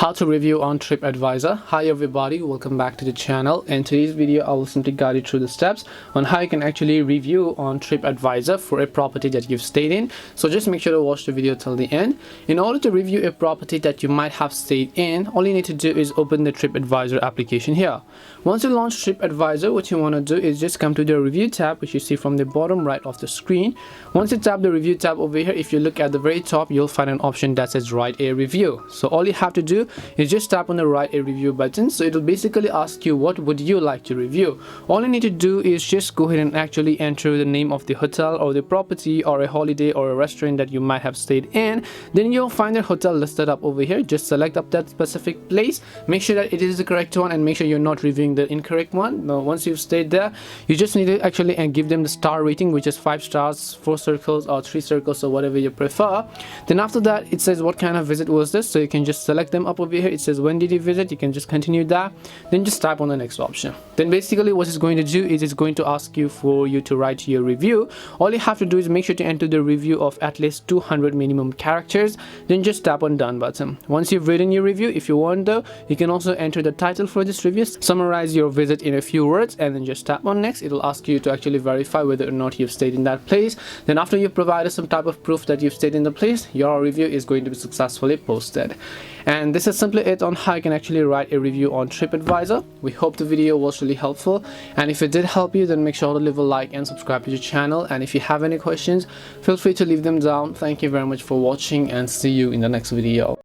How to review on Tripadvisor. Hi everybody, welcome back to the channel. In today's video I will simply guide you through the steps on how you can actually review on Tripadvisor for a property that you've stayed in. So just make sure to watch the video till the end. In order to review a property that you might have stayed in, all you need to do is open the Tripadvisor application here. Once you launch Tripadvisor, what you want to do is just come to the review tab, which you see from the bottom right of the screen. Once you tap the review tab over here, if you look at the very top, you'll find an option that says write a review. So all you have to do is just tap on the write a review button. So it'll basically ask you what would you like to review. All you need to do is just go ahead and actually enter the name of the hotel or the property or a holiday or a restaurant that you might have stayed in. Then you'll find the hotel listed up over here. Just select up that specific place, make sure that it is the correct one, and make sure you're not reviewing the incorrect one. Now once you've stayed there, you just need to actually give them the star rating, which is 5 stars, 4 circles or 3 circles, or whatever you prefer. Then after that, it says what kind of visit was this, so you can just select them up over here. It says when did you visit, you can just continue that, then just tap on the next option. Then basically what it's going to do is it's going to ask you for you to write your review. All you have to do is make sure to enter the review of at least 200 minimum characters, then just tap on done button. Once you've written your review, if you want though, you can also enter the title for this review, summarize your visit in a few words, and then just tap on next. It'll ask you to actually verify whether or not you've stayed in that place. Then after you've provided some type of proof that you've stayed in the place, your review is going to be successfully posted. And this is simply it on how you can actually write a review on Tripadvisor. We hope the video was really helpful, and if it did help you, then make sure to leave a like and subscribe to the channel. And if you have any questions, feel free to leave them down. Thank you very much for watching, and see you in the next video.